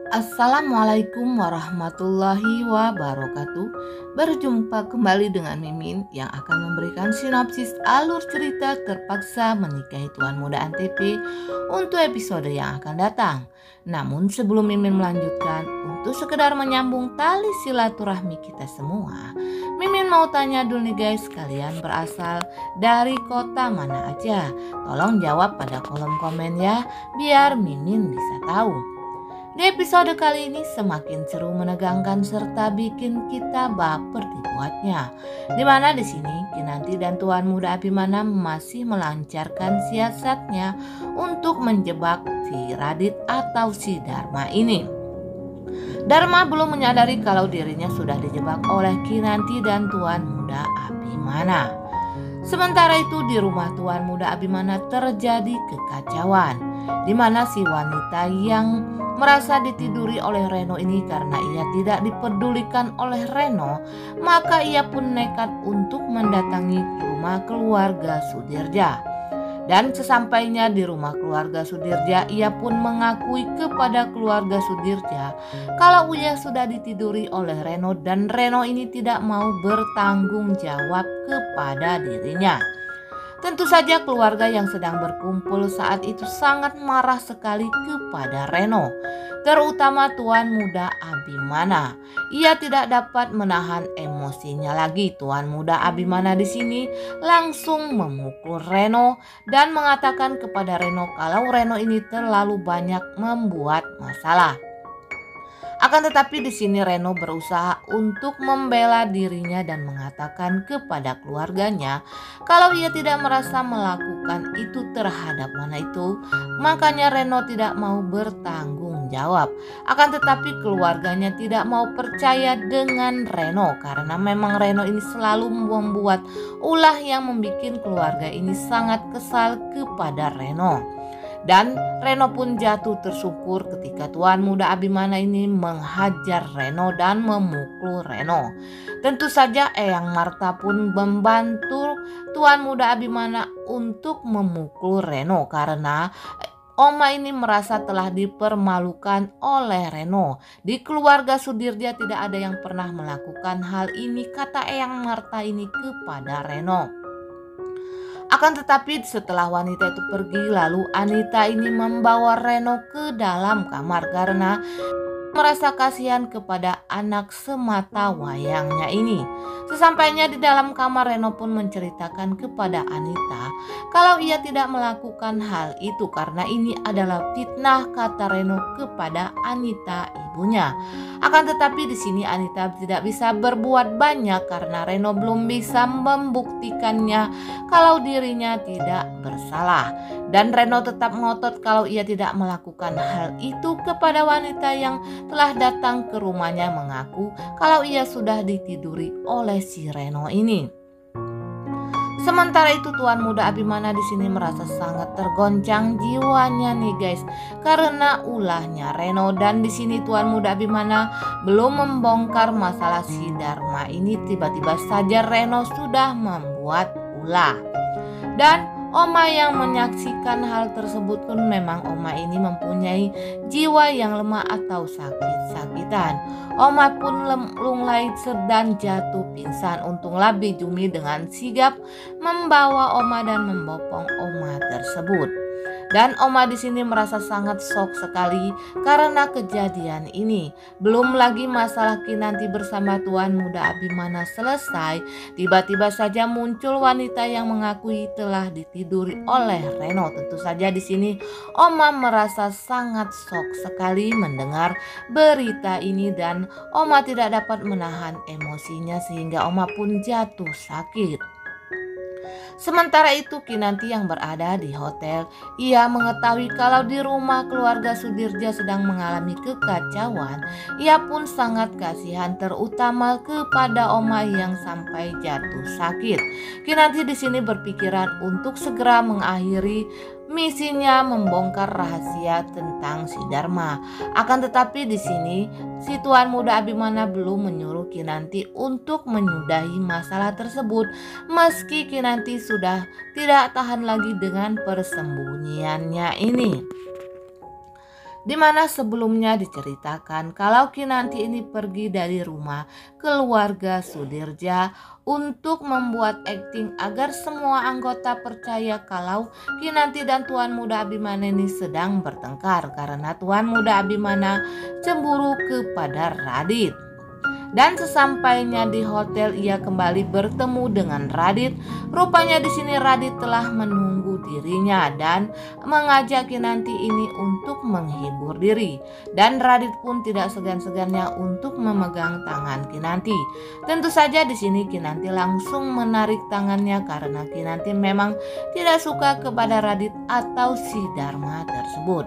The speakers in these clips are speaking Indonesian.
Assalamualaikum warahmatullahi wabarakatuh. Berjumpa kembali dengan Mimin yang akan memberikan sinopsis alur cerita Terpaksa Menikahi Tuan Muda Antv untuk episode yang akan datang. Namun sebelum Mimin melanjutkan, untuk sekedar menyambung tali silaturahmi kita semua, Mimin mau tanya dulu nih guys, kalian berasal dari kota mana aja? Tolong jawab pada kolom komen ya, biar Mimin bisa tahu. Di episode kali ini semakin seru, menegangkan, serta bikin kita baper dibuatnya. Dimana di sini Kinanti dan Tuan Muda Abimana masih melancarkan siasatnya untuk menjebak si Radit atau si Dharma ini. Dharma belum menyadari kalau dirinya sudah dijebak oleh Kinanti dan Tuan Muda Abimana. Sementara itu di rumah Tuan Muda Abimana terjadi kekacauan, di mana si wanita yang merasa ditiduri oleh Reno ini karena ia tidak dipedulikan oleh Reno, maka ia pun nekat untuk mendatangi rumah keluarga Sudirja. Dan sesampainya di rumah keluarga Sudirja, ia pun mengakui kepada keluarga Sudirja kalau ia sudah ditiduri oleh Reno dan Reno ini tidak mau bertanggung jawab kepada dirinya. Tentu saja keluarga yang sedang berkumpul saat itu sangat marah sekali kepada Reno, terutama Tuan Muda Abimana. Ia tidak dapat menahan emosinya lagi. Tuan Muda Abimana di sini langsung memukul Reno dan mengatakan kepada Reno kalau Reno ini terlalu banyak membuat masalah. Akan tetapi di sini Reno berusaha untuk membela dirinya dan mengatakan kepada keluarganya kalau ia tidak merasa melakukan itu terhadap mana itu, makanya Reno tidak mau bertanggung jawab. Akan tetapi keluarganya tidak mau percaya dengan Reno karena memang Reno ini selalu membuat ulah yang membuat keluarga ini sangat kesal kepada Reno. Dan Reno pun jatuh tersungkur ketika Tuan Muda Abimana ini menghajar Reno dan memukul Reno. Tentu saja Eyang Marta pun membantu Tuan Muda Abimana untuk memukul Reno karena Oma ini merasa telah dipermalukan oleh Reno. Di keluarga Sudirja tidak ada yang pernah melakukan hal ini, kata Eyang Marta ini kepada Reno. Akan tetapi setelah wanita itu pergi, lalu Anita ini membawa Reno ke dalam kamar karena merasa kasihan kepada anak semata wayangnya ini. Sesampainya di dalam kamar, Reno pun menceritakan kepada Anita kalau ia tidak melakukan hal itu karena ini adalah fitnah, kata Reno kepada Anita ibunya. Akan tetapi di sini Anita tidak bisa berbuat banyak karena Reno belum bisa membuktikannya kalau dirinya tidak bersalah. Dan Reno tetap ngotot kalau ia tidak melakukan hal itu kepada wanita yang telah datang ke rumahnya mengaku kalau ia sudah ditiduri oleh si Reno ini. Sementara itu Tuan Muda Abimana di sini merasa sangat tergoncang jiwanya nih guys karena ulahnya Reno, dan di sini Tuan Muda Abimana belum membongkar masalah si Dharma ini, tiba-tiba saja Reno sudah membuat ulah. Dan Oma yang menyaksikan hal tersebut pun memang Oma ini mempunyai jiwa yang lemah atau sakit-sakitan. Oma pun lunglai dan jatuh pingsan. Untunglah Bijumi dengan sigap membawa Oma dan membopong Oma tersebut. Dan Oma di sini merasa sangat shock sekali karena kejadian ini. Belum lagi masalah Kinanti bersama Tuan Muda Abimana selesai, tiba-tiba saja muncul wanita yang mengakui telah ditiduri oleh Reno. Tentu saja di sini Oma merasa sangat shock sekali mendengar berita ini dan Oma tidak dapat menahan emosinya sehingga Oma pun jatuh sakit. Sementara itu Kinanti yang berada di hotel, ia mengetahui kalau di rumah keluarga Sudirja sedang mengalami kekacauan. Ia pun sangat kasihan terutama kepada Oma yang sampai jatuh sakit. Kinanti di sini berpikiran untuk segera mengakhiri misinya membongkar rahasia tentang si Dharma. Akan tetapi di sini si Tuan Muda Abimana belum menyuruh Kinanti untuk menyudahi masalah tersebut, meski Kinanti sudah tidak tahan lagi dengan persembunyiannya ini. di mana sebelumnya diceritakan kalau Kinanti ini pergi dari rumah keluarga Sudirja untuk membuat akting agar semua anggota percaya kalau Kinanti dan Tuan Muda Abimana ini sedang bertengkar karena Tuan Muda Abimana cemburu kepada Radit. Dan sesampainya di hotel ia kembali bertemu dengan Radit. Rupanya di sini Radit telah menunggu dirinya dan mengajak Kinanti ini untuk menghibur diri. Dan Radit pun tidak segan-segannya untuk memegang tangan Kinanti. Tentu saja di sini Kinanti langsung menarik tangannya karena Kinanti memang tidak suka kepada Radit atau si Dharma tersebut.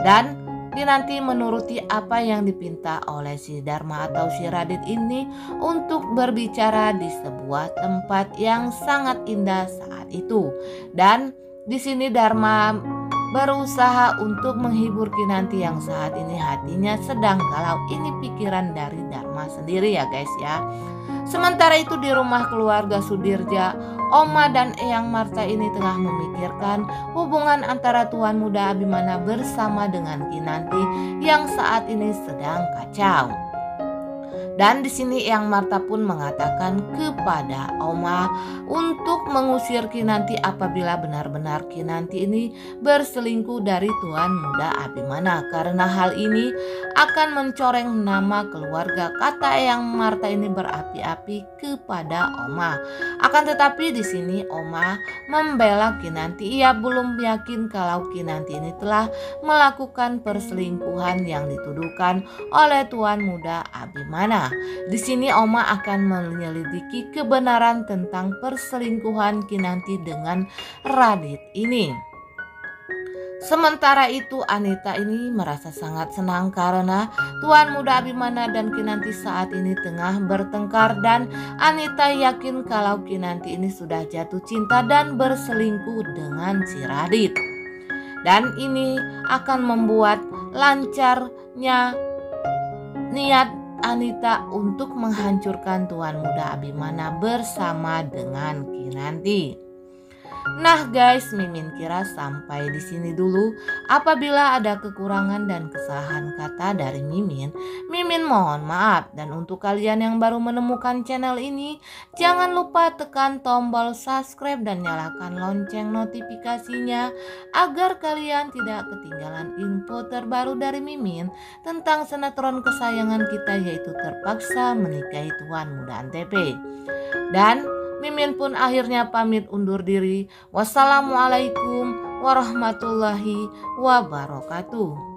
Dan Kinanti menuruti apa yang dipinta oleh si Dharma atau si Radit ini untuk berbicara di sebuah tempat yang sangat indah saat itu. Dan di sini Dharma berusaha untuk menghibur Kinanti yang saat ini hatinya sedang galau. Ini pikiran dari Dharma sendiri ya guys ya. Sementara itu di rumah keluarga Sudirja, Oma dan Eyang Marta ini tengah memikirkan hubungan antara Tuan Muda Abimana bersama dengan Kinanti yang saat ini sedang kacau. Dan di sini Eyang Marta pun mengatakan kepada Oma untuk mengusir Kinanti apabila benar-benar Kinanti ini berselingkuh dari Tuan Muda Abimana, karena hal ini akan mencoreng nama keluarga. Kata Eyang Marta ini berapi-api kepada Oma. Akan tetapi di sini Oma membela Kinanti. Ia belum yakin kalau Kinanti ini telah melakukan perselingkuhan yang dituduhkan oleh Tuan Muda Abimana. Di sini Oma akan menyelidiki kebenaran tentang perselingkuhan Kinanti dengan Radit ini. Sementara itu Anita ini merasa sangat senang karena Tuan Muda Abimana dan Kinanti saat ini tengah bertengkar, dan Anita yakin kalau Kinanti ini sudah jatuh cinta dan berselingkuh dengan si Radit. Dan ini akan membuat lancarnya niat Anita untuk menghancurkan Tuan Muda Abimana bersama dengan Kinanti. Nah guys, Mimin kira sampai di sini dulu. Apabila ada kekurangan dan kesalahan kata dari Mimin mohon maaf. Dan untuk kalian yang baru menemukan channel ini, jangan lupa tekan tombol subscribe dan nyalakan lonceng notifikasinya agar kalian tidak ketinggalan info terbaru dari Mimin tentang sinetron kesayangan kita, yaitu Terpaksa Menikahi Tuan Muda Antv. Dan Mimin pun akhirnya pamit undur diri. Wassalamualaikum warahmatullahi wabarakatuh.